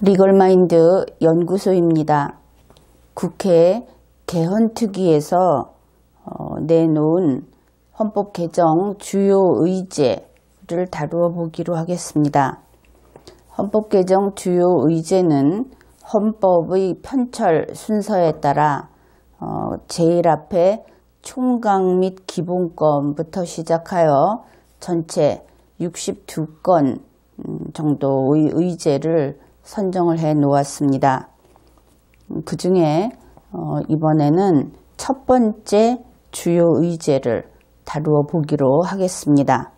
리걸마인드 연구소입니다. 국회 개헌특위에서 내놓은 헌법 개정 주요 의제를 다루어 보기로 하겠습니다. 헌법 개정 주요 의제는 헌법의 편철 순서에 따라 제일 앞에 총각 및 기본권부터 시작하여 전체 62건 정도의 의제를 선정을 해 놓았습니다. 그 중에 이번에는 첫 번째 주요 의제를 다루어 보기로 하겠습니다.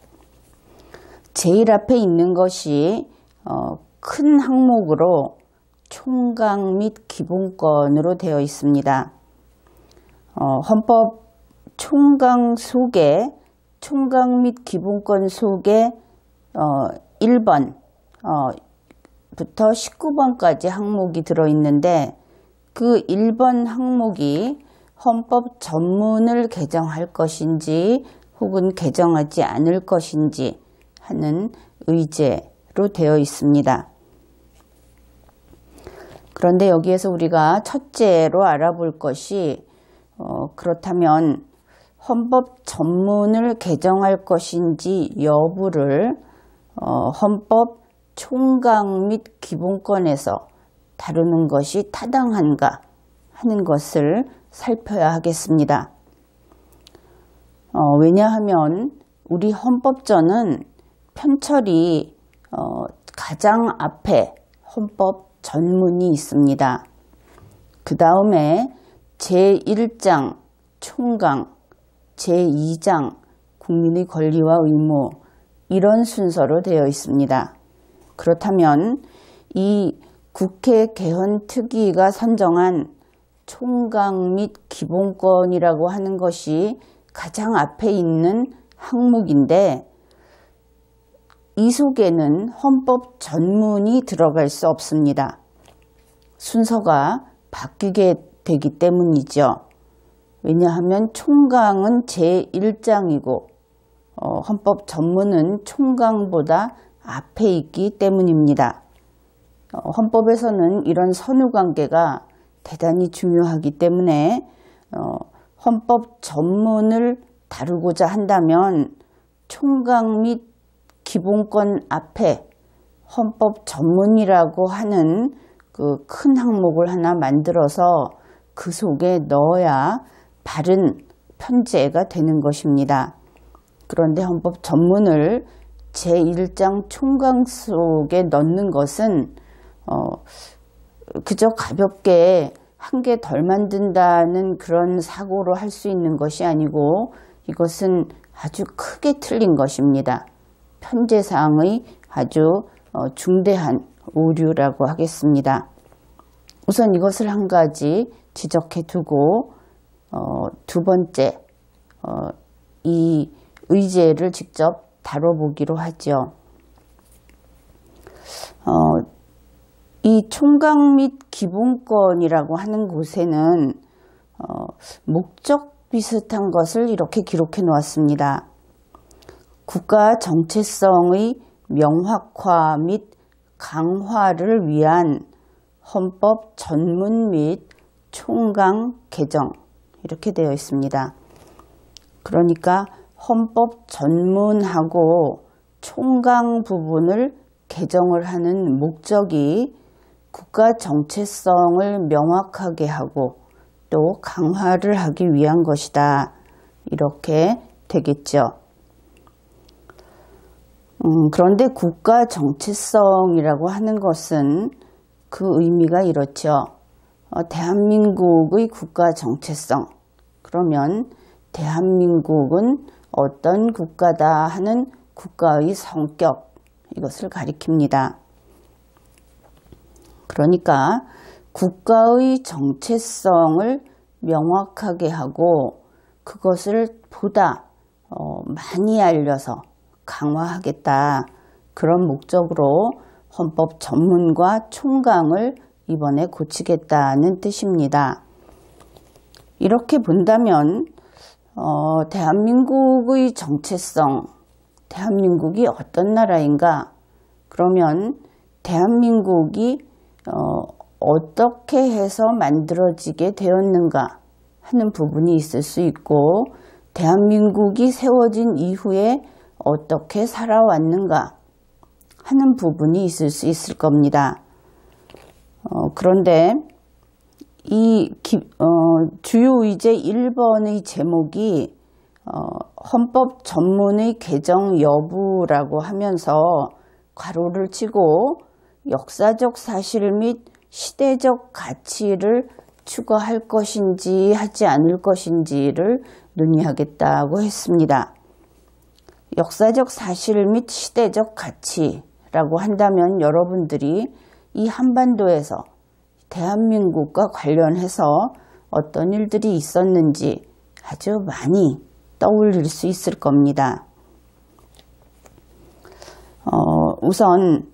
제일 앞에 있는 것이 큰 항목으로 총각 및 기본권으로 되어 있습니다. 헌법 총각 속에 총각 및 기본권 속에 1번 부터 19번까지 항목이 들어있는데 그 1번 항목이 헌법 전문을 개정할 것인지 혹은 개정하지 않을 것인지 하는 의제로 되어 있습니다. 그런데 여기에서 우리가 첫째로 알아볼 것이 그렇다면 헌법 전문을 개정할 것인지 여부를 헌법 총각 및 기본권에서 다루는 것이 타당한가 하는 것을 살펴야 하겠습니다. 왜냐하면 우리 헌법전은 편철이 가장 앞에 헌법 전문이 있습니다. 그 다음에 제1장 총각, 제2장 국민의 권리와 의무 이런 순서로 되어 있습니다. 그렇다면 이 국회 개헌특위가 선정한 총각 및 기본권이라고 하는 것이 가장 앞에 있는 항목인데 이 속에는 헌법 전문이 들어갈 수 없습니다. 순서가 바뀌게 되기 때문이죠. 왜냐하면 총각은 제1장이고 헌법 전문은 총각보다 앞에 있기 때문입니다. 헌법에서는 이런 선후관계가 대단히 중요하기 때문에 헌법 전문을 다루고자 한다면 총각 및 기본권 앞에 헌법 전문이라고 하는 그 큰 항목을 하나 만들어서 그 속에 넣어야 바른 편제가 되는 것입니다. 그런데 헌법 전문을 제1장 총각 속에 넣는 것은 그저 가볍게 한 개 덜 만든다는 그런 사고로 할 수 있는 것이 아니고 이것은 아주 크게 틀린 것입니다. 편제사항의 아주 중대한 오류라고 하겠습니다. 우선 이것을 한 가지 지적해 두고 두 번째 이 의제를 직접 다뤄보기로 하죠. 이 총각 및 기본권이라고 하는 곳에는 목적 비슷한 것을 이렇게 기록해 놓았습니다. 국가 정체성의 명확화 및 강화를 위한 헌법 전문 및 총각 개정 이렇게 되어 있습니다. 그러니까 헌법 전문하고 총각 부분을 개정을 하는 목적이 국가 정체성을 명확하게 하고 또 강화를 하기 위한 것이다. 이렇게 되겠죠. 그런데 국가 정체성이라고 하는 것은 그 의미가 이렇죠. 대한민국의 국가 정체성. 그러면 대한민국은 어떤 국가다 하는 국가의 성격, 이것을 가리킵니다. 그러니까 국가의 정체성을 명확하게 하고 그것을 보다 많이 알려서 강화하겠다. 그런 목적으로 헌법 전문과 총각을 이번에 고치겠다는 뜻입니다. 이렇게 본다면 대한민국의 정체성, 대한민국이 어떤 나라인가? 그러면 대한민국이 어떻게 해서 만들어지게 되었는가 하는 부분이 있을 수 있고, 대한민국이 세워진 이후에 어떻게 살아왔는가 하는 부분이 있을 수 있을 겁니다. 그런데 이 주요 의제 1번의 제목이 헌법 전문의 개정 여부라고 하면서 괄호를 치고 역사적 사실 및 시대적 가치를 추가할 것인지 하지 않을 것인지를 논의하겠다고 했습니다. 역사적 사실 및 시대적 가치라고 한다면 여러분들이 이 한반도에서 대한민국과 관련해서 어떤 일들이 있었는지 아주 많이 떠올릴 수 있을 겁니다. 우선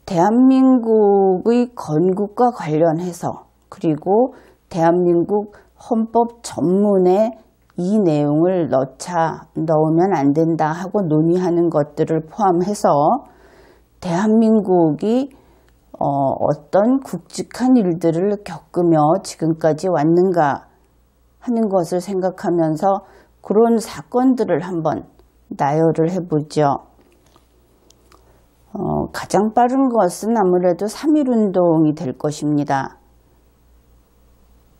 대한민국의 건국과 관련해서, 그리고 대한민국 헌법 전문에 이 내용을 넣으면 안 된다 하고 논의하는 것들을 포함해서 대한민국이 어떤 굵직한 일들을 겪으며 지금까지 왔는가 하는 것을 생각하면서 그런 사건들을 한번 나열을 해보죠. 가장 빠른 것은 아무래도 3.1운동이 될 것입니다.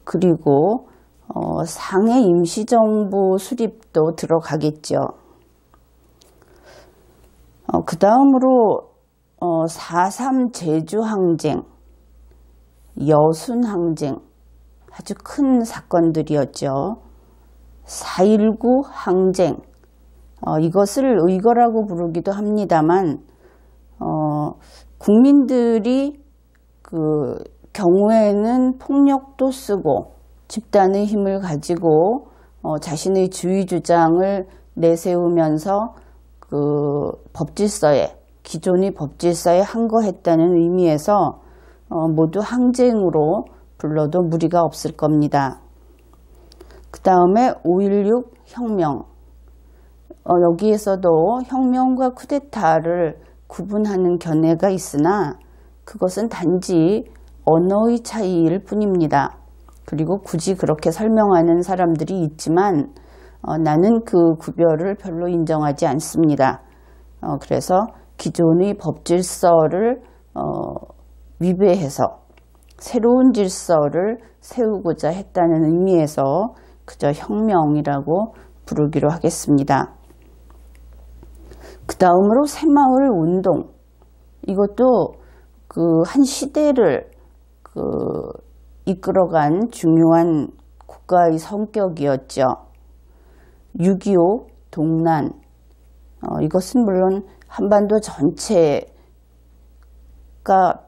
그리고 상해 임시정부 수립도 들어가겠죠. 그 다음으로 4.3 제주항쟁, 여순항쟁, 아주 큰 사건들이었죠. 4.19 항쟁, 이것을 의거라고 부르기도 합니다만 국민들이 그 경우에는 폭력도 쓰고 집단의 힘을 가지고 자신의 주의 주장을 내세우면서 그 법질서에, 기존의 법질서에 항거했다는 의미에서 모두 항쟁으로 불러도 무리가 없을 겁니다. 그 다음에 5.16 혁명, 여기에서도 혁명과 쿠데타를 구분하는 견해가 있으나 그것은 단지 언어의 차이일 뿐입니다. 그리고 굳이 그렇게 설명하는 사람들이 있지만 나는 그 구별을 별로 인정하지 않습니다. 그래서 기존의 법질서를 위배해서 새로운 질서를 세우고자 했다는 의미에서 그저 혁명이라고 부르기로 하겠습니다. 그 다음으로 새마을 운동, 이것도 그 한 시대를 이끌어간 중요한 국가의 성격이었죠. 6.25 동란, 이것은 물론 한반도 전체가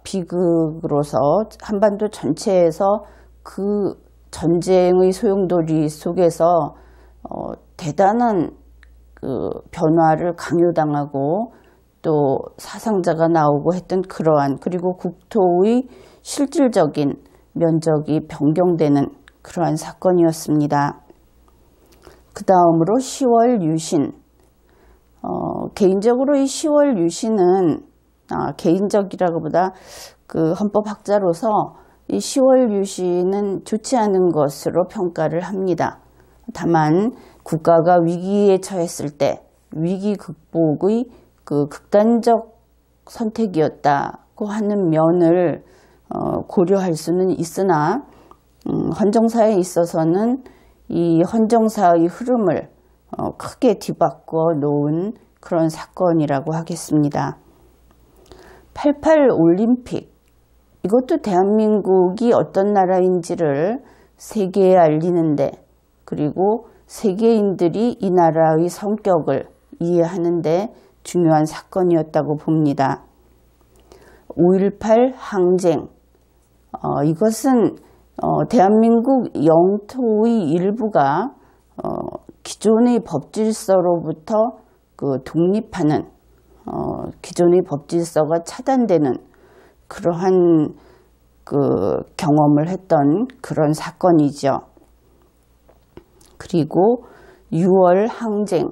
비극으로서 한반도 전체에서 그 전쟁의 소용돌이 속에서 대단한 그 변화를 강요당하고 또 사상자가 나오고 했던 그러한, 그리고 국토의 실질적인 면적이 변경되는 그러한 사건이었습니다. 그 다음으로 10월 유신. 개인적으로 이 10월 유신은 개인적이라고보다 그 헌법학자로서 이 10월 유신은 좋지 않은 것으로 평가를 합니다. 다만 국가가 위기에 처했을 때 위기 극복의 그 극단적 선택이었다고 하는 면을 고려할 수는 있으나 헌정사에 있어서는 이 헌정사의 흐름을 크게 뒤바꿔 놓은 그런 사건이라고 하겠습니다. 88 올림픽, 이것도 대한민국이 어떤 나라인지를 세계에 알리는데, 그리고 세계인들이 이 나라의 성격을 이해하는데 중요한 사건이었다고 봅니다. 5.18 항쟁, 이것은 대한민국 영토의 일부가 기존의 법질서로부터 그 독립하는, 기존의 법질서가 차단되는 그러한 그 경험을 했던 그런 사건이죠. 그리고 6월 항쟁,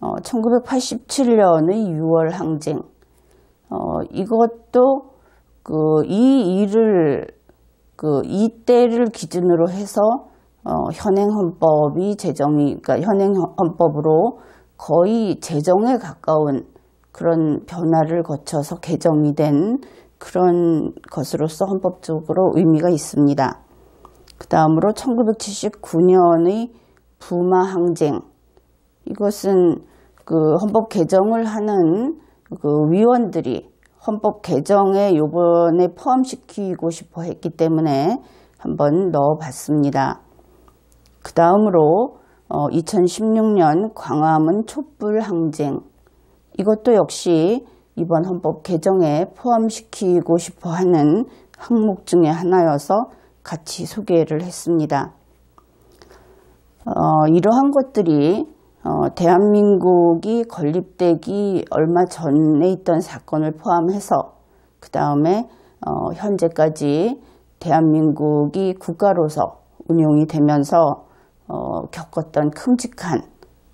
1987년의 6월 항쟁, 이것도 이 일을 이때를 기준으로 해서 현행 헌법이 그러니까 현행 헌법으로 거의 제정에 가까운 그런 변화를 거쳐서 개정이 된 그런 것으로서 헌법적으로 의미가 있습니다. 그 다음으로 1979년의 부마 항쟁. 이것은 헌법 개정을 하는 위원들이 헌법 개정에 요번에 포함시키고 싶어 했기 때문에 한번 넣어봤습니다. 그 다음으로 2016년 광화문 촛불 항쟁. 이것도 역시 이번 헌법 개정에 포함시키고 싶어 하는 항목 중에 하나여서 같이 소개를 했습니다. 이러한 것들이 대한민국이 건립되기 얼마 전에 있던 사건을 포함해서 그 다음에 현재까지 대한민국이 국가로서 운용이 되면서 겪었던 큼직한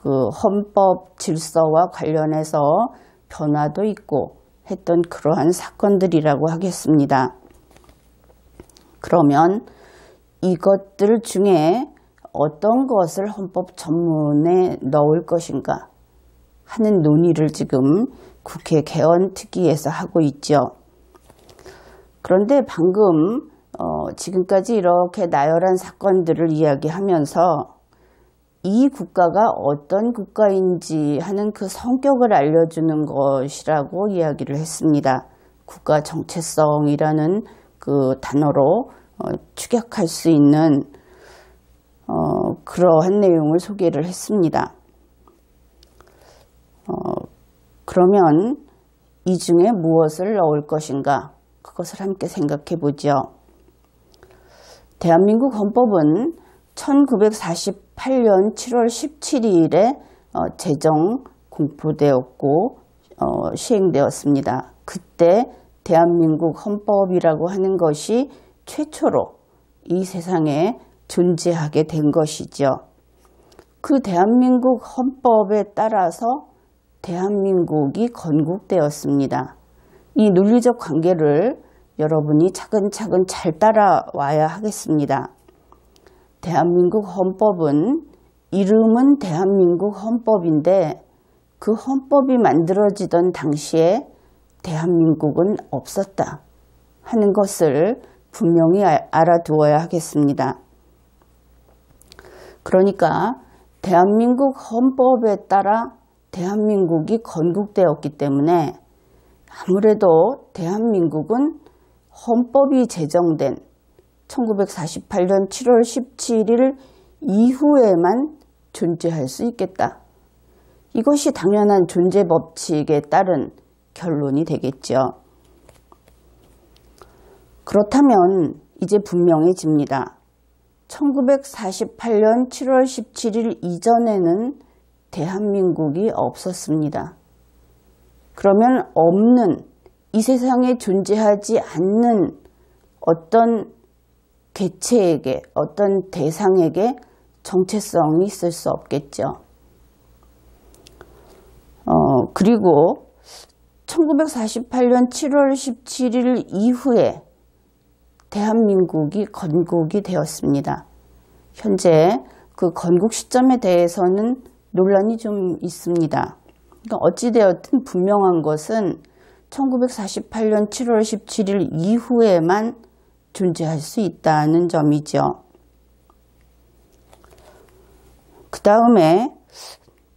헌법 질서와 관련해서 변화도 있고 했던 그러한 사건들이라고 하겠습니다. 그러면 이것들 중에 어떤 것을 헌법 전문에 넣을 것인가 하는 논의를 지금 국회 개헌특위에서 하고 있죠. 그런데 방금 지금까지 이렇게 나열한 사건들을 이야기하면서 이 국가가 어떤 국가인지 하는 그 성격을 알려주는 것이라고 이야기를 했습니다. 국가 정체성이라는 그 단어로 축약할 수 있는 그러한 내용을 소개를 했습니다. 그러면 이 중에 무엇을 넣을 것인가? 그것을 함께 생각해 보죠. 대한민국 헌법은 1948년 7월 17일에 제정 공포되었고 시행되었습니다. 그때 대한민국 헌법이라고 하는 것이 최초로 이 세상에 존재하게 된 것이죠. 그 대한민국 헌법에 따라서 대한민국이 건국되었습니다. 이 논리적 관계를 여러분이 차근차근 잘 따라와야 하겠습니다. 대한민국 헌법은 이름은 대한민국 헌법인데 그 헌법이 만들어지던 당시에 대한민국은 없었다 하는 것을 분명히 알아두어야 하겠습니다. 그러니까 대한민국 헌법에 따라 대한민국이 건국되었기 때문에 아무래도 대한민국은 헌법이 제정된 1948년 7월 17일 이후에만 존재할 수 있겠다. 이것이 당연한 존재 법칙에 따른 결론이 되겠죠. 그렇다면 이제 분명해집니다. 1948년 7월 17일 이전에는 대한민국이 없었습니다. 그러면 없는, 이 세상에 존재하지 않는 어떤 개체에게, 어떤 대상에게 정체성이 있을 수 없겠죠. 그리고 1948년 7월 17일 이후에 대한민국이 건국이 되었습니다. 현재 그 건국 시점에 대해서는 논란이 좀 있습니다. 그러니까 어찌되었든 분명한 것은 1948년 7월 17일 이후에만 존재할 수 있다는 점이죠. 그 다음에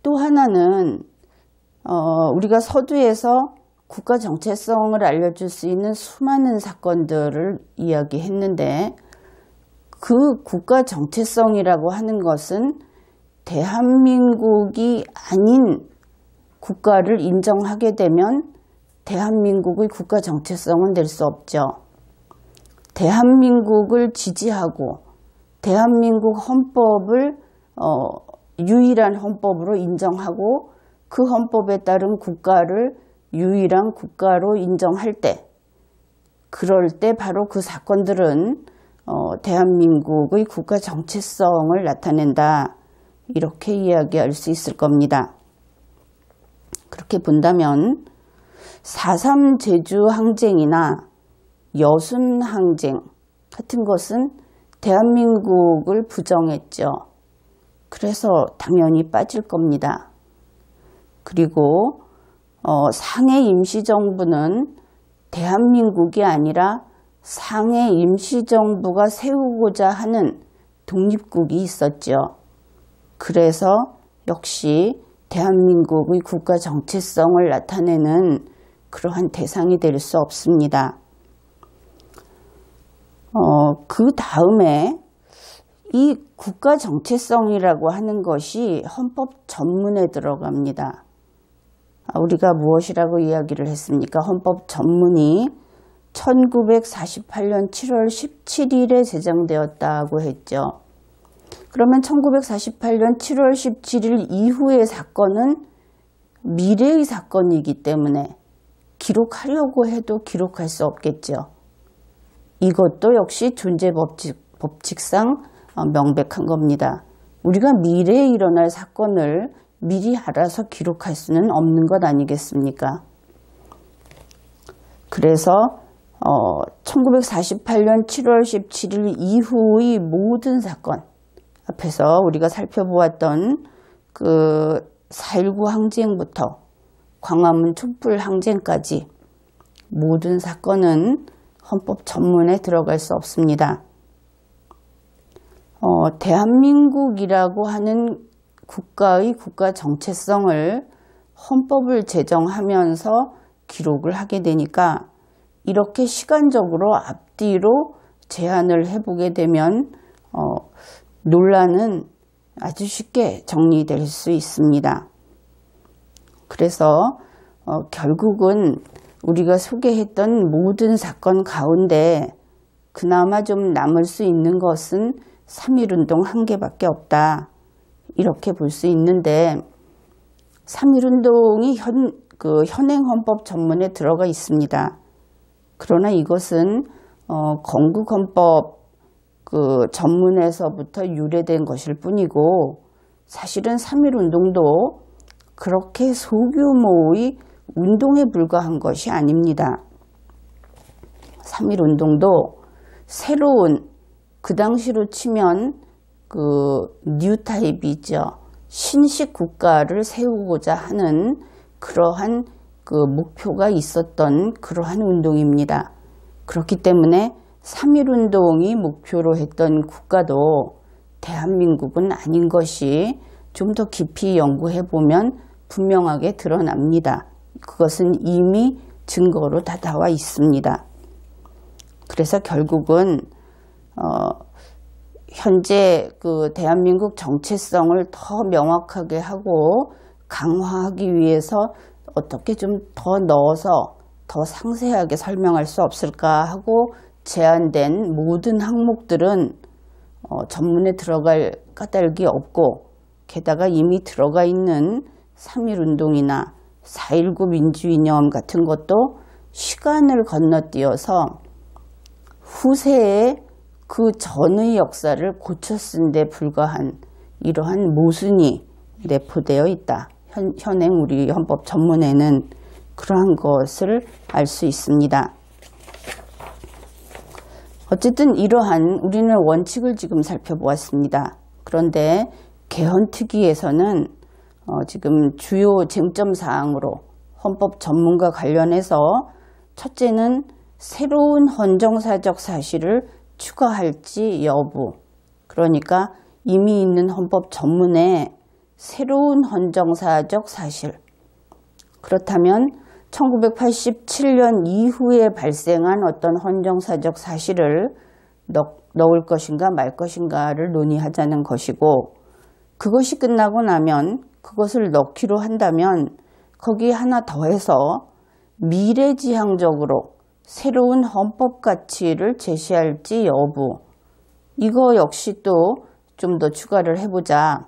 또 하나는 우리가 서두에서 국가 정체성을 알려줄 수 있는 수많은 사건들을 이야기했는데 그 국가 정체성이라고 하는 것은 대한민국이 아닌 국가를 인정하게 되면 대한민국의 국가 정체성은 될 수 없죠. 대한민국을 지지하고 대한민국 헌법을 유일한 헌법으로 인정하고 그 헌법에 따른 국가를 유일한 국가로 인정할 때, 그럴 때 바로 그 사건들은 대한민국의 국가 정체성을 나타낸다. 이렇게 이야기할 수 있을 겁니다. 그렇게 본다면 4.3 제주 항쟁이나 여순항쟁 같은 것은 대한민국을 부정했죠. 그래서 당연히 빠질 겁니다. 그리고 상해 임시정부는 대한민국이 아니라 상해 임시정부가 세우고자 하는 독립국이 있었죠. 그래서 역시 대한민국의 국가 정체성을 나타내는 그러한 대상이 될 수 없습니다. 그 다음에 이 국가 정체성이라고 하는 것이 헌법 전문에 들어갑니다. 우리가 무엇이라고 이야기를 했습니까? 헌법 전문이 1948년 7월 17일에 제정되었다고 했죠. 그러면 1948년 7월 17일 이후의 사건은 미래의 사건이기 때문에 기록하려고 해도 기록할 수 없겠죠. 이것도 역시 존재 법칙상 명백한 겁니다. 우리가 미래에 일어날 사건을 미리 알아서 기록할 수는 없는 것 아니겠습니까? 그래서 1948년 7월 17일 이후의 모든 사건, 앞에서 우리가 살펴보았던 그 4.19 항쟁부터 광화문 촛불 항쟁까지 모든 사건은 헌법 전문에 들어갈 수 없습니다. 대한민국이라고 하는 국가의 국가 정체성을 헌법을 제정하면서 기록을 하게 되니까 이렇게 시간적으로 앞뒤로 제한을 해보게 되면 논란은 아주 쉽게 정리될 수 있습니다. 그래서 결국은 우리가 소개했던 모든 사건 가운데 그나마 좀 남을 수 있는 것은 3.1운동 한 개밖에 없다. 이렇게 볼 수 있는데 3.1운동이 현행헌법 전문에 들어가 있습니다. 그러나 이것은 건국헌법 전문에서부터 유래된 것일 뿐이고 사실은 3.1운동도 그렇게 소규모의 운동에 불과한 것이 아닙니다. 3.1운동도 새로운 그 당시로 치면 뉴타입이죠. 신식 국가를 세우고자 하는 그러한 목표가 있었던 그러한 운동입니다. 그렇기 때문에 3.1운동이 목표로 했던 국가도 대한민국은 아닌 것이 좀 더 깊이 연구해 보면 분명하게 드러납니다. 그것은 이미 증거로 다 나와 있습니다. 그래서 결국은 현재 대한민국 정체성을 더 명확하게 하고 강화하기 위해서 어떻게 좀 더 넣어서 더 상세하게 설명할 수 없을까 하고 제안된 모든 항목들은 전문에 들어갈 까닭이 없고 게다가 이미 들어가 있는 3.1운동이나 4.19 민주이념 같은 것도 시간을 건너뛰어서 후세에 그 전의 역사를 고쳐 쓴 데 불과한 이러한 모순이 내포되어 있다. 현행 우리 헌법 전문에는 그러한 것을 알 수 있습니다. 어쨌든 이러한 우리는 원칙을 지금 살펴보았습니다. 그런데 개헌특위에서는 지금 주요 쟁점 사항으로 헌법 전문과 관련해서 첫째는 새로운 헌정사적 사실을 추가할지 여부, 그러니까 이미 있는 헌법 전문에 새로운 헌정사적 사실, 그렇다면 1987년 이후에 발생한 어떤 헌정사적 사실을 넣을 것인가 말 것인가를 논의하자는 것이고, 그것이 끝나고 나면 그것을 넣기로 한다면 거기에 하나 더해서 미래지향적으로 새로운 헌법 가치를 제시할지 여부, 이거 역시 또 좀 더 추가를 해보자.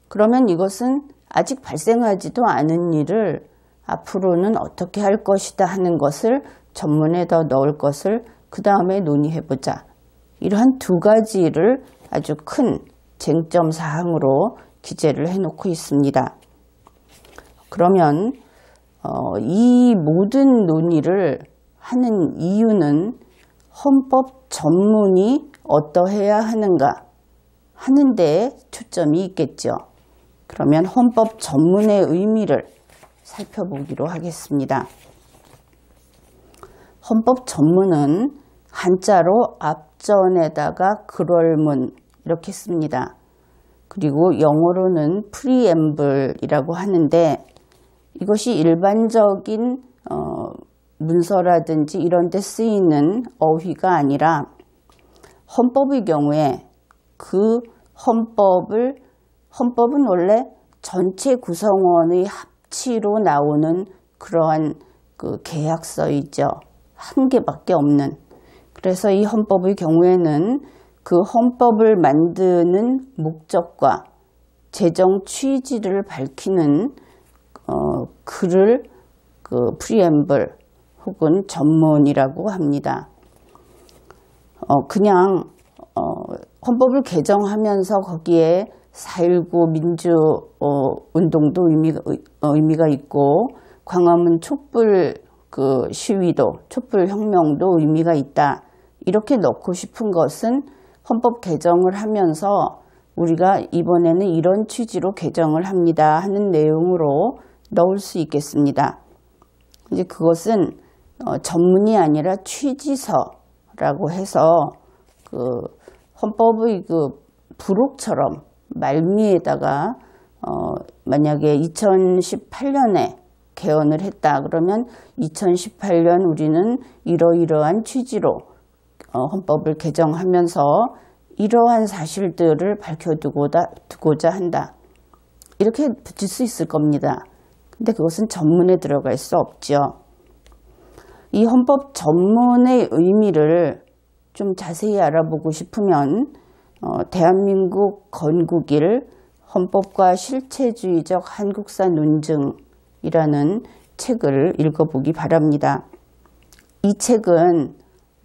그러면 이것은 아직 발생하지도 않은 일을 앞으로는 어떻게 할 것이다 하는 것을 전문에 더 넣을 것을 그 다음에 논의해보자. 이러한 두 가지를 아주 큰 쟁점 사항으로 기재를 해놓고 있습니다. 그러면 이 모든 논의를 하는 이유는 헌법 전문이 어떠해야 하는가 하는 데 초점이 있겠죠. 그러면 헌법 전문의 의미를 살펴보기로 하겠습니다. 헌법 전문은 한자로 앞전에다가 글월문 이렇게 씁니다. 그리고 영어로는 preamble이라고 하는데 이것이 일반적인 문서라든지 이런 데 쓰이는 어휘가 아니라 헌법의 경우에 그 헌법은 원래 전체 구성원의 합치로 나오는 그러한 그 계약서이죠. 한 개밖에 없는. 그래서 이 헌법의 경우에는 그 헌법을 만드는 목적과 제정 취지를 밝히는 글을 그 프리앰블 혹은 전문이라고 합니다. 그냥 헌법을 개정하면서 거기에 4.19 민주운동도 의미가 있고 광화문 촛불 그 시위도 촛불혁명도 의미가 있다. 이렇게 넣고 싶은 것은 헌법 개정을 하면서 우리가 이번에는 이런 취지로 개정을 합니다 하는 내용으로 넣을 수 있겠습니다. 이제 그것은 전문이 아니라 취지서라고 해서 그 헌법의 그 부록처럼 말미에다가 만약에 2018년에 개헌을 했다 그러면 2018년 우리는 이러이러한 취지로 헌법을 개정하면서 이러한 사실들을 밝혀두고자 한다. 이렇게 붙일 수 있을 겁니다. 근데 그것은 전문에 들어갈 수 없죠. 이 헌법 전문의 의미를 좀 자세히 알아보고 싶으면 대한민국 건국일 헌법과 실체주의적 한국사 논증이라는 책을 읽어보기 바랍니다. 이 책은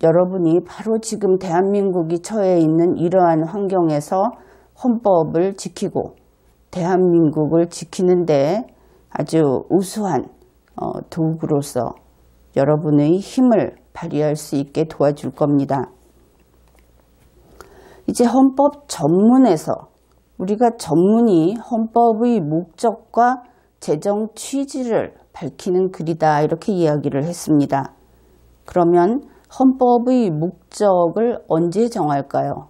여러분이 바로 지금 대한민국이 처해 있는 이러한 환경에서 헌법을 지키고 대한민국을 지키는데 아주 우수한 도구로서 여러분의 힘을 발휘할 수 있게 도와줄 겁니다. 이제 헌법 전문에서 우리가 전문이 헌법의 목적과 제정 취지를 밝히는 글이다 이렇게 이야기를 했습니다. 그러면 헌법의 목적을 언제 정할까요?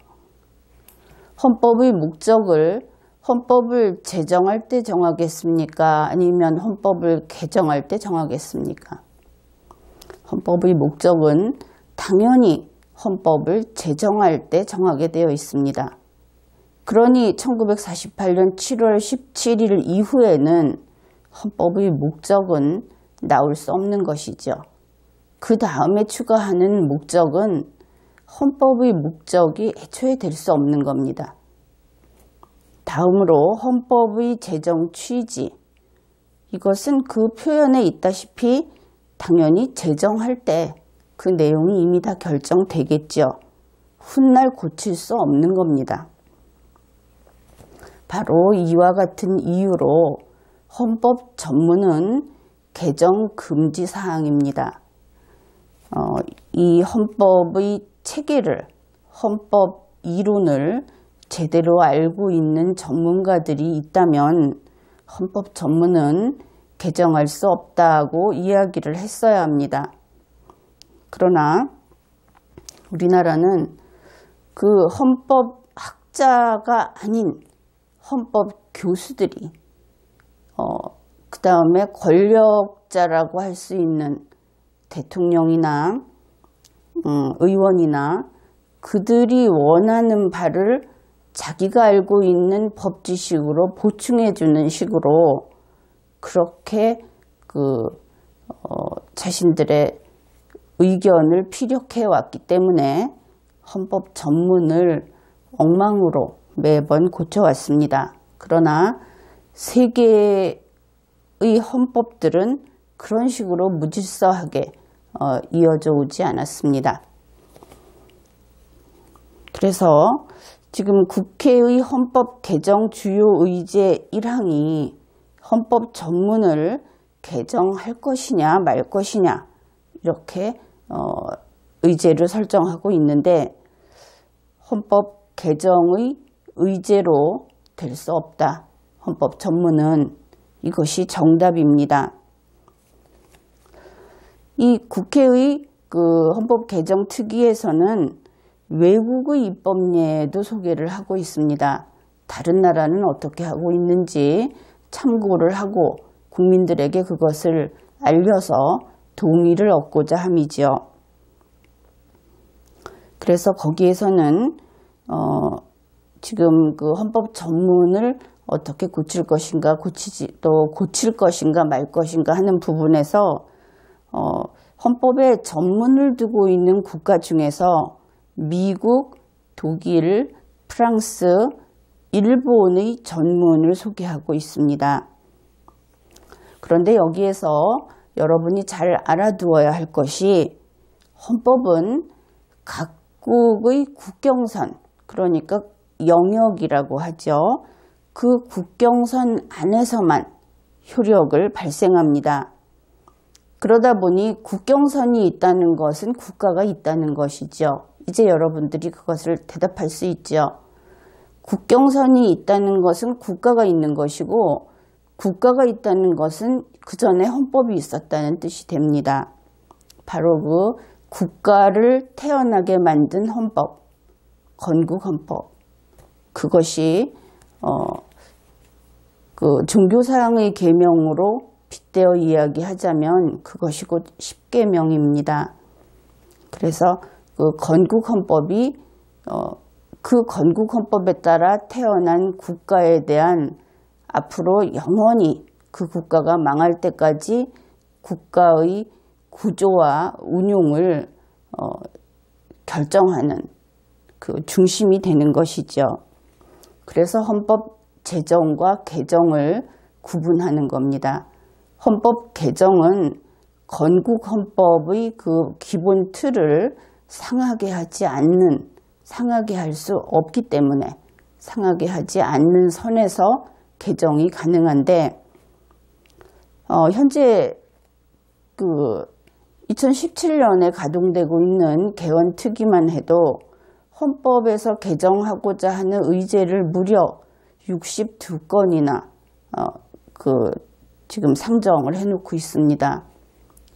헌법의 목적을 헌법을 제정할 때 정하겠습니까? 아니면 헌법을 개정할 때 정하겠습니까? 헌법의 목적은 당연히 헌법을 제정할 때 정하게 되어 있습니다. 그러니 1948년 7월 17일 이후에는 헌법의 목적은 나올 수 없는 것이죠. 그 다음에 추가하는 목적은 헌법의 목적이 애초에 될 수 없는 겁니다. 다음으로 헌법의 제정 취지. 이것은 그 표현에 있다시피 당연히 제정할 때 그 내용이 이미 다 결정되겠죠. 훗날 고칠 수 없는 겁니다. 바로 이와 같은 이유로 헌법 전문은 개정 금지 사항입니다. 이 헌법의 체계를, 헌법 이론을 제대로 알고 있는 전문가들이 있다면 헌법 전문은 개정할 수 없다고 이야기를 했어야 합니다. 그러나 우리나라는 그 헌법 학자가 아닌 헌법 교수들이 그 다음에 권력자라고 할 수 있는 대통령이나 의원이나 그들이 원하는 바를 자기가 알고 있는 법 지식으로 보충해 주는 식으로 그렇게 자신들의 의견을 피력해 왔기 때문에 헌법 전문을 엉망으로 매번 고쳐왔습니다. 그러나 세계의 헌법들은 그런 식으로 무질서하게 이어져 오지 않았습니다. 그래서 지금 국회의 헌법 개정 주요 의제 1항이 헌법 전문을 개정할 것이냐 말 것이냐 이렇게 의제를 설정하고 있는데 헌법 개정의 의제로 될 수 없다. 헌법 전문은 이것이 정답입니다. 이 국회의 헌법 개정 특위에서는 외국의 입법례도 소개를 하고 있습니다. 다른 나라는 어떻게 하고 있는지 참고를 하고 국민들에게 그것을 알려서 동의를 얻고자 함이지요. 그래서 거기에서는 지금 헌법 전문을 어떻게 고칠 것인가, 고칠 것인가 말 것인가 하는 부분에서 헌법에 전문을 두고 있는 국가 중에서 미국, 독일, 프랑스, 일본의 전문을 소개하고 있습니다. 그런데 여기에서 여러분이 잘 알아두어야 할 것이 헌법은 각국의 국경선, 그러니까 영역이라고 하죠. 그 국경선 안에서만 효력을 발생합니다. 그러다 보니 국경선이 있다는 것은 국가가 있다는 것이죠. 이제 여러분들이 그것을 대답할 수 있죠. 국경선이 있다는 것은 국가가 있는 것이고 국가가 있다는 것은 그 전에 헌법이 있었다는 뜻이 됩니다. 바로 그 국가를 태어나게 만든 헌법, 건국헌법, 그것이 종교사항의 계명으로 빗대어 이야기하자면 그것이 곧 10계명입니다. 그래서 그 건국헌법이 그 건국헌법에 따라 태어난 국가에 대한 앞으로 영원히 그 국가가 망할 때까지 국가의 구조와 운용을 결정하는 그 중심이 되는 것이죠. 그래서 헌법 제정과 개정을 구분하는 겁니다. 헌법 개정은 건국헌법의 그 기본 틀을 상하게 하지 않는, 상하게 할 수 없기 때문에 상하게 하지 않는 선에서 개정이 가능한데 현재 2017년에 가동되고 있는 개헌특위만 해도 헌법에서 개정하고자 하는 의제를 무려 62건이나 지금 상정을 해놓고 있습니다.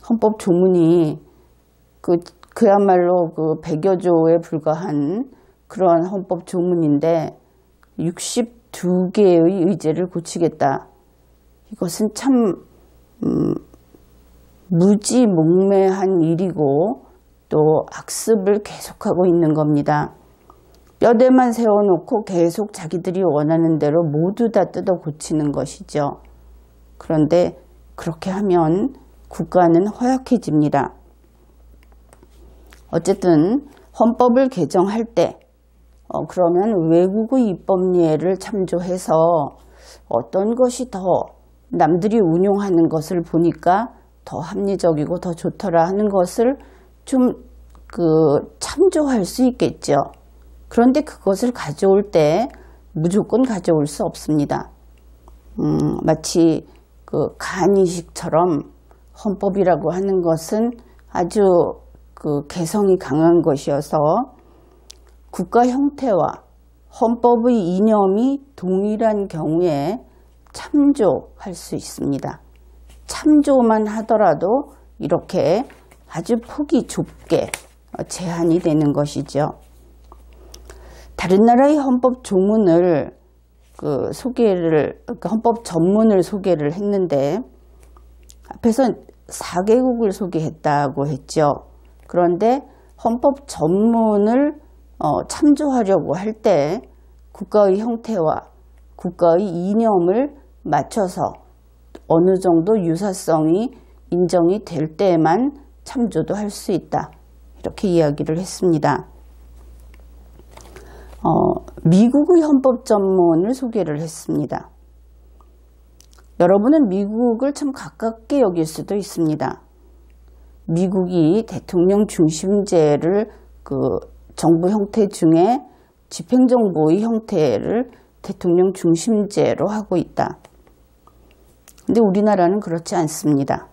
헌법 조문이 그야말로 100여 조에 불과한 그러한 헌법 조문인데 62개의 의제를 고치겠다. 이것은 참 무지몽매한 일이고 또 악습을 계속하고 있는 겁니다. 뼈대만 세워놓고 계속 자기들이 원하는 대로 모두 다 뜯어 고치는 것이죠. 그런데 그렇게 하면 국가는 허약해집니다. 어쨌든 헌법을 개정할 때 그러면 외국의 입법례를 참조해서 어떤 것이 더 남들이 운용하는 것을 보니까 더 합리적이고 더 좋더라 하는 것을 좀 참조할 수 있겠죠. 그런데 그것을 가져올 때 무조건 가져올 수 없습니다. 마치 간이식처럼 헌법이라고 하는 것은 아주 개성이 강한 것이어서 국가 형태와 헌법의 이념이 동일한 경우에 참조할 수 있습니다. 참조만 하더라도 이렇게 아주 폭이 좁게 제한이 되는 것이죠. 다른 나라의 헌법 조문을 헌법 전문을 소개를 했는데 앞에서 4개국을 소개했다고 했죠. 그런데 헌법 전문을 참조하려고 할 때 국가의 형태와 국가의 이념을 맞춰서 어느 정도 유사성이 인정이 될 때에만 참조도 할 수 있다. 이렇게 이야기를 했습니다. 미국의 헌법 전문을 소개를 했습니다. 여러분은 미국을 참 가깝게 여길 수도 있습니다. 미국이 대통령 중심제를 정부 형태 중에 집행정부의 형태를 대통령 중심제로 하고 있다. 근데 우리나라는 그렇지 않습니다.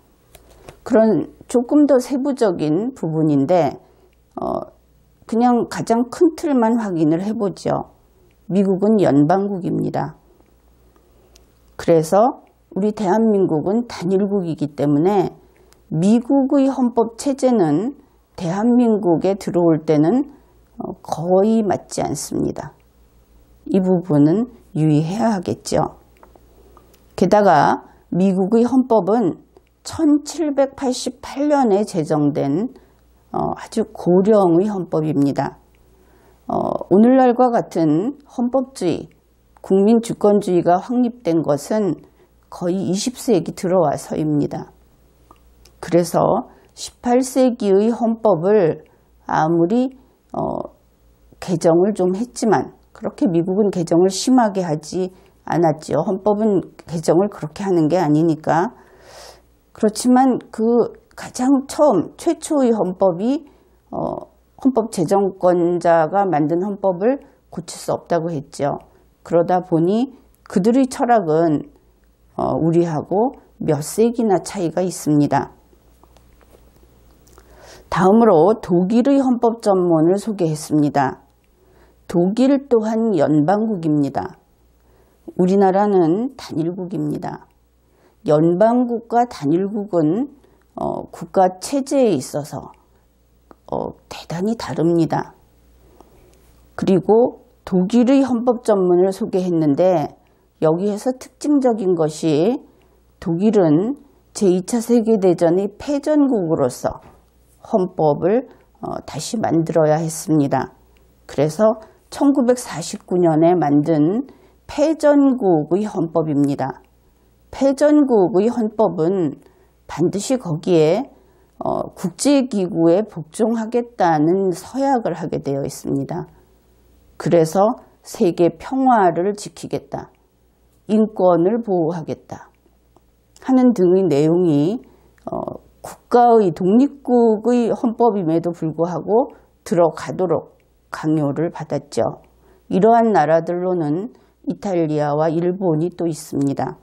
그런 조금 더 세부적인 부분인데 그냥 가장 큰 틀만 확인을 해보죠. 미국은 연방국입니다. 그래서 우리 대한민국은 단일국이기 때문에 미국의 헌법 체제는 대한민국에 들어올 때는 거의 맞지 않습니다. 이 부분은 유의해야 하겠죠. 게다가 미국의 헌법은 1788년에 제정된 아주 고령의 헌법입니다. 오늘날과 같은 헌법주의, 국민주권주의가 확립된 것은 거의 20세기 들어와서입니다. 그래서 18세기의 헌법을 아무리 개정을 좀 했지만 그렇게 미국은 개정을 심하게 하지 않았죠. 헌법은 개정을 그렇게 하는 게 아니니까. 그렇지만 그 가장 최초의 헌법이 헌법 제정권자가 만든 헌법을 고칠 수 없다고 했죠. 그러다 보니 그들의 철학은 우리하고 몇 세기나 차이가 있습니다. 다음으로 독일의 헌법 전문을 소개했습니다. 독일 또한 연방국입니다. 우리나라는 단일국입니다. 연방국과 단일국은 국가 체제에 있어서 대단히 다릅니다. 그리고 독일의 헌법 전문을 소개했는데 여기에서 특징적인 것이 독일은 제2차 세계대전의 패전국으로서 헌법을 다시 만들어야 했습니다. 그래서 1949년에 만든 패전국의 헌법입니다. 패전국의 헌법은 반드시 거기에 국제기구에 복종하겠다는 서약을 하게 되어 있습니다. 그래서 세계 평화를 지키겠다, 인권을 보호하겠다 하는 등의 내용이 국가의 독립국의 헌법임에도 불구하고 들어가도록 강요를 받았죠. 이러한 나라들로는 이탈리아와 일본이 또 있습니다.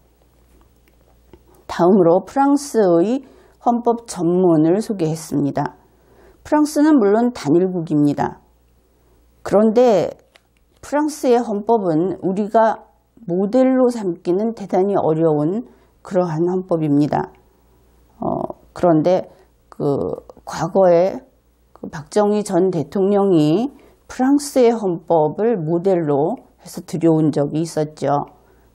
다음으로 프랑스의 헌법 전문을 소개했습니다. 프랑스는 물론 단일국입니다. 그런데 프랑스의 헌법은 우리가 모델로 삼기는 대단히 어려운 그러한 헌법입니다. 그런데 과거에 박정희 전 대통령이 프랑스의 헌법을 모델로 해서 들여온 적이 있었죠.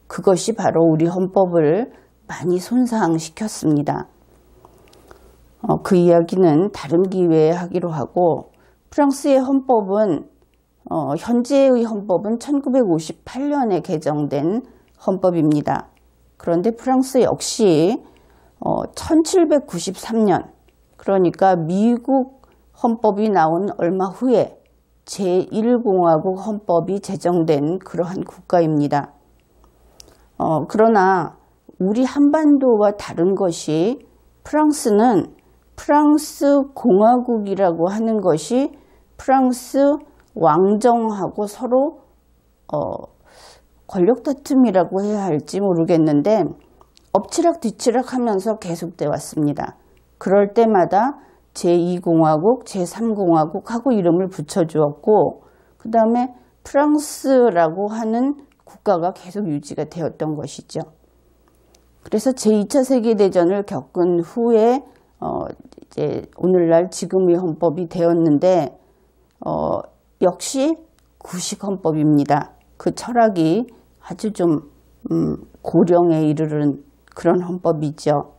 그것이 바로 우리 헌법을 많이 손상시켰습니다. 그 이야기는 다른 기회에 하기로 하고, 프랑스의 헌법은 현재의 헌법은 1958년에 개정된 헌법입니다. 그런데 프랑스 역시 1793년, 그러니까 미국 헌법이 나온 얼마 후에 제1공화국 헌법이 제정된 그러한 국가입니다. 그러나 우리 한반도와 다른 것이 프랑스는 프랑스 공화국이라고 하는 것이 프랑스 왕정하고 서로 권력 다툼이라고 해야 할지 모르겠는데 엎치락 뒤치락 하면서 계속돼 왔습니다. 그럴 때마다 제2공화국, 제3공화국 하고 이름을 붙여주었고, 그 다음에 프랑스라고 하는 국가가 계속 유지가 되었던 것이죠. 그래서 제2차 세계대전을 겪은 후에 이제 오늘날 지금의 헌법이 되었는데 역시 구식 헌법입니다. 그 철학이 아주 좀 고령에 이르는 그런 헌법이죠.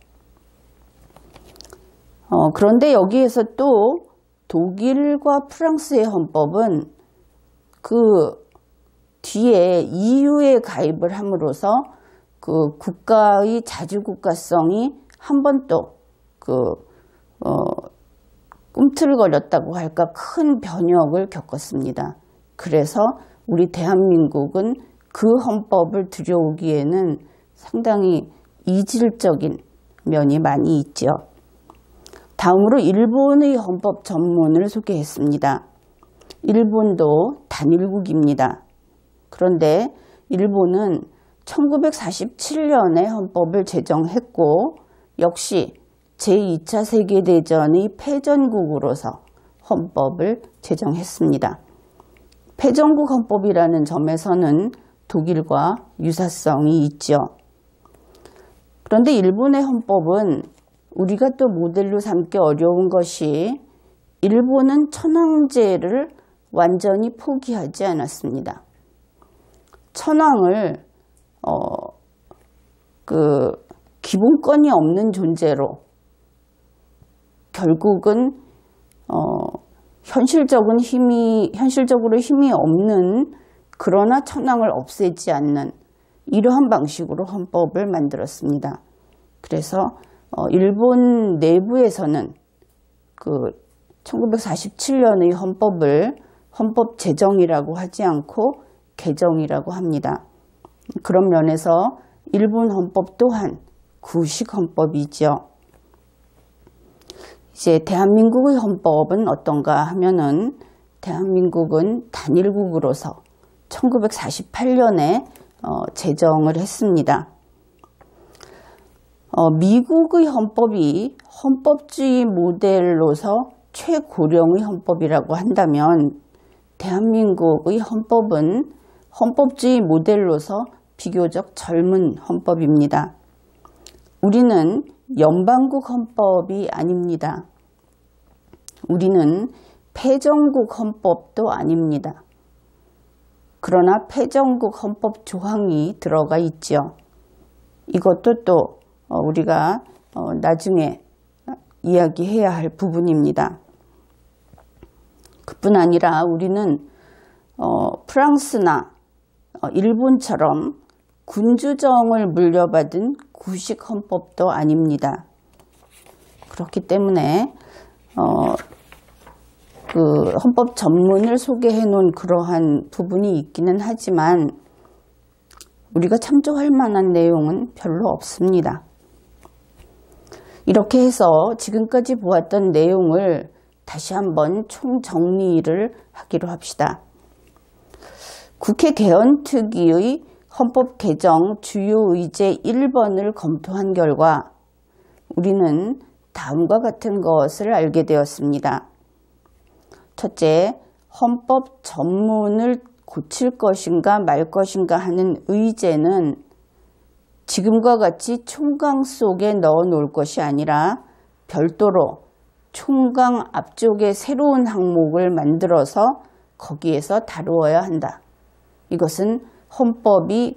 그런데 여기에서 또 독일과 프랑스의 헌법은 그 뒤에 EU에 가입을 함으로써 그 국가의 자주국가성이 한 번 또 꿈틀거렸다고 할까 큰 변혁을 겪었습니다. 그래서 우리 대한민국은 그 헌법을 들여오기에는 상당히 이질적인 면이 많이 있죠. 다음으로 일본의 헌법 전문을 소개했습니다. 일본도 단일국입니다. 그런데 일본은 1947년에 헌법을 제정했고 역시 제2차 세계대전의 패전국으로서 헌법을 제정했습니다. 패전국 헌법이라는 점에서는 독일과 유사성이 있죠. 그런데 일본의 헌법은 우리가 또 모델로 삼기 어려운 것이 일본은 천황제를 완전히 포기하지 않았습니다. 천황을 기본권이 없는 존재로 결국은 현실적으로 힘이 없는, 그러나 천황을 없애지 않는 이러한 방식으로 헌법을 만들었습니다. 그래서 일본 내부에서는 1947년의 헌법을 헌법 제정이라고 하지 않고 개정이라고 합니다. 그런 면에서 일본 헌법 또한 구식 헌법이죠. 이제 대한민국의 헌법은 어떤가 하면은, 대한민국은 단일국으로서 1948년에 제정을 했습니다. 미국의 헌법이 헌법주의 모델로서 최고령의 헌법이라고 한다면, 대한민국의 헌법은 헌법주의 모델로서 비교적 젊은 헌법입니다. 우리는 연방국 헌법이 아닙니다. 우리는 패전국 헌법도 아닙니다. 그러나 패전국 헌법 조항이 들어가 있죠. 이것도 또 우리가 나중에 이야기해야 할 부분입니다. 그뿐 아니라 우리는 프랑스나 일본처럼 군주정을 물려받은 구식 헌법도 아닙니다. 그렇기 때문에 헌법 전문을 소개해 놓은 그러한 부분이 있기는 하지만 우리가 참조할 만한 내용은 별로 없습니다. 이렇게 해서 지금까지 보았던 내용을 다시 한번 총정리를 하기로 합시다. 국회 개헌특위의 헌법 개정 주요 의제 1번을 검토한 결과 우리는 다음과 같은 것을 알게 되었습니다. 첫째, 헌법 전문을 고칠 것인가 말 것인가 하는 의제는 지금과 같이 총강 속에 넣어 놓을 것이 아니라 별도로 총강 앞쪽에 새로운 항목을 만들어서 거기에서 다루어야 한다. 이것은 헌법이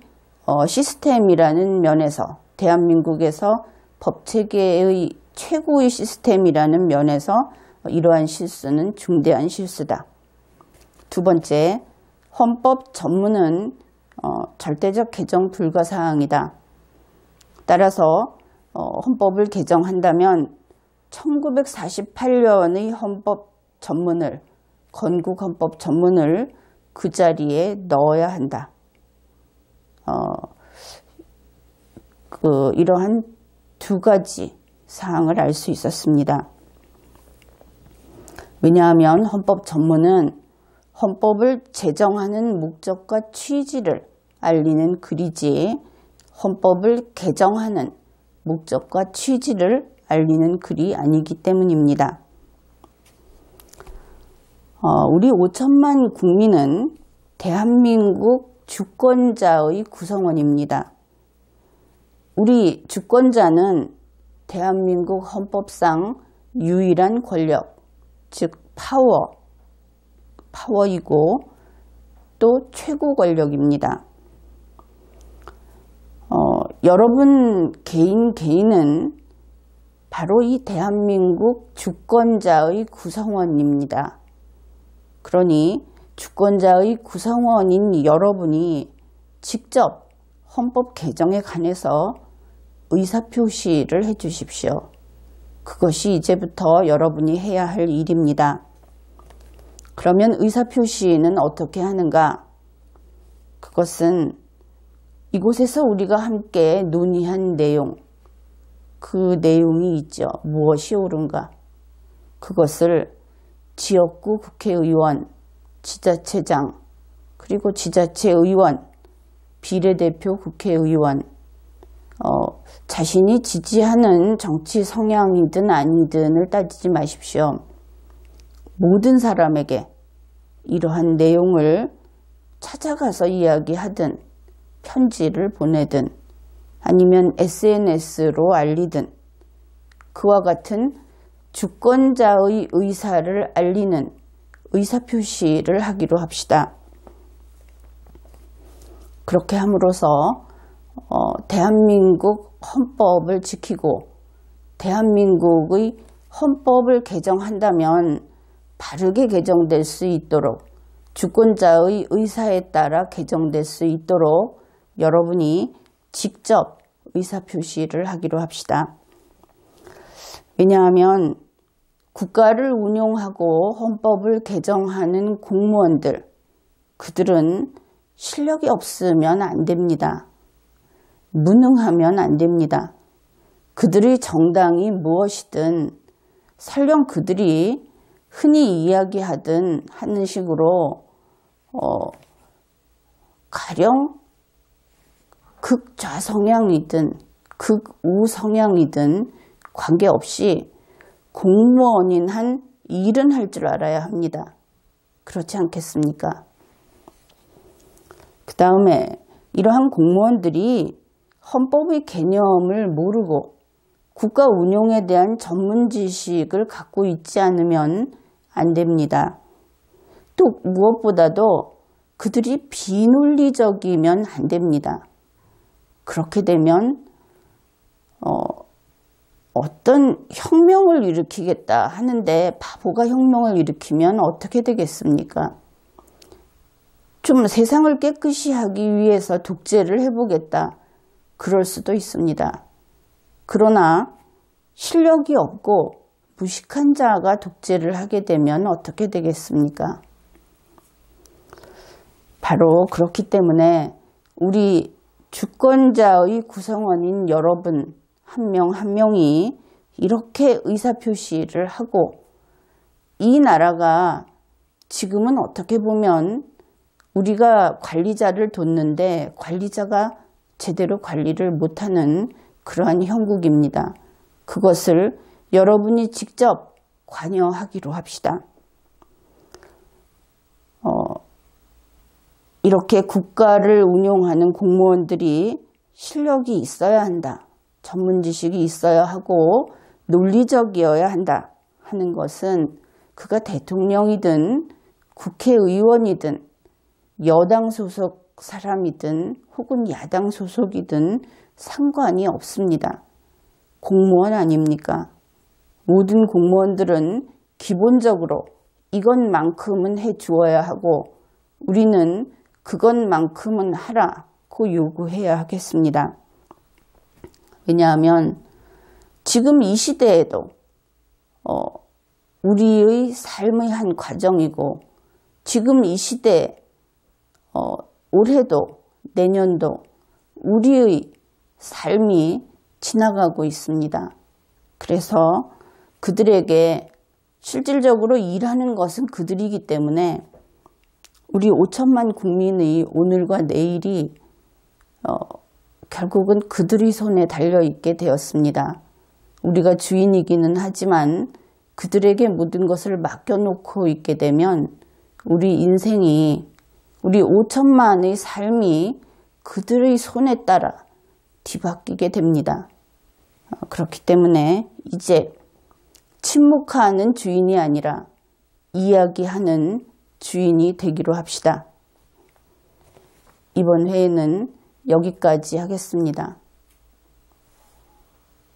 시스템이라는 면에서, 대한민국에서 법체계의 최고의 시스템이라는 면에서 이러한 실수는 중대한 실수다. 두 번째, 헌법 전문은 절대적 개정 불가 사항이다. 따라서 헌법을 개정한다면 1948년의 헌법 전문을, 건국 헌법 전문을 그 자리에 넣어야 한다. 이러한 두 가지 사항을 알 수 있었습니다. 왜냐하면 헌법 전문은 헌법을 제정하는 목적과 취지를 알리는 글이지 헌법을 개정하는 목적과 취지를 알리는 글이 아니기 때문입니다. 우리 5천만 국민은 대한민국 주권자의 구성원입니다. 우리 주권자는 대한민국 헌법상 유일한 권력, 즉 파워이고 또 최고 권력입니다. 여러분 개인은 바로 이 대한민국 주권자의 구성원입니다. 그러니 주권자의 구성원인 여러분이 직접 헌법 개정에 관해서 의사표시를 해 주십시오. 그것이 이제부터 여러분이 해야 할 일입니다. 그러면 의사표시는 어떻게 하는가? 그것은 이곳에서 우리가 함께 논의한 내용, 그 내용이 있죠. 무엇이 옳은가? 그것을 지역구 국회의원, 지자체장, 그리고 지자체의원, 비례대표 국회의원, 자신이 지지하는 정치 성향이든 아니든을 따지지 마십시오. 모든 사람에게 이러한 내용을 찾아가서 이야기하든 편지를 보내든 아니면 SNS로 알리든 그와 같은 주권자의 의사를 알리는 의사표시를 하기로 합시다. 그렇게 함으로써 대한민국 헌법을 지키고 대한민국의 헌법을 개정한다면 바르게 개정될 수 있도록 주권자의 의사에 따라 개정될 수 있도록 여러분이 직접 의사표시를 하기로 합시다. 왜냐하면 국가를 운용하고 헌법을 개정하는 공무원들, 그들은 실력이 없으면 안 됩니다. 무능하면 안 됩니다. 그들의 정당이 무엇이든 설령 그들이 흔히 이야기하든 하는 식으로 가령 극좌 성향이든 극우 성향이든 관계없이 공무원인 한 일은 할 줄 알아야 합니다. 그렇지 않겠습니까? 그 다음에 이러한 공무원들이 헌법의 개념을 모르고 국가 운용에 대한 전문 지식을 갖고 있지 않으면 안 됩니다. 또 무엇보다도 그들이 비논리적이면 안 됩니다. 그렇게 되면 어떤 혁명을 일으키겠다 하는데 바보가 혁명을 일으키면 어떻게 되겠습니까? 좀 세상을 깨끗이 하기 위해서 독재를 해보겠다. 그럴 수도 있습니다. 그러나 실력이 없고 무식한 자가 독재를 하게 되면 어떻게 되겠습니까? 바로 그렇기 때문에 우리 주권자의 구성원인 여러분 한 명 한 명이 이렇게 의사표시를 하고 이 나라가 지금은 어떻게 보면 우리가 관리자를 뒀는데 관리자가 제대로 관리를 못하는 그러한 형국입니다. 그것을 여러분이 직접 관여하기로 합시다. 이렇게 국가를 운용하는 공무원들이 실력이 있어야 한다. 전문 지식이 있어야 하고 논리적이어야 한다 하는 것은 그가 대통령이든 국회의원이든 여당 소속 사람이든 혹은 야당 소속이든 상관이 없습니다. 공무원 아닙니까? 모든 공무원들은 기본적으로 이것만큼은 해주어야 하고 우리는 그것만큼은 하라고 요구해야 하겠습니다. 왜냐하면 지금 이 시대에도 우리의 삶의 한 과정이고 지금 이 시대에 올해도 내년도 우리의 삶이 지나가고 있습니다. 그래서 그들에게 실질적으로 일하는 것은 그들이기 때문에 우리 5천만 국민의 오늘과 내일이 결국은 그들의 손에 달려있게 되었습니다. 우리가 주인이기는 하지만 그들에게 모든 것을 맡겨놓고 있게 되면 우리 인생이 우리 5천만의 삶이 그들의 손에 따라 뒤바뀌게 됩니다. 그렇기 때문에 이제 침묵하는 주인이 아니라 이야기하는 주인이 되기로 합시다. 이번 회에는 여기까지 하겠습니다.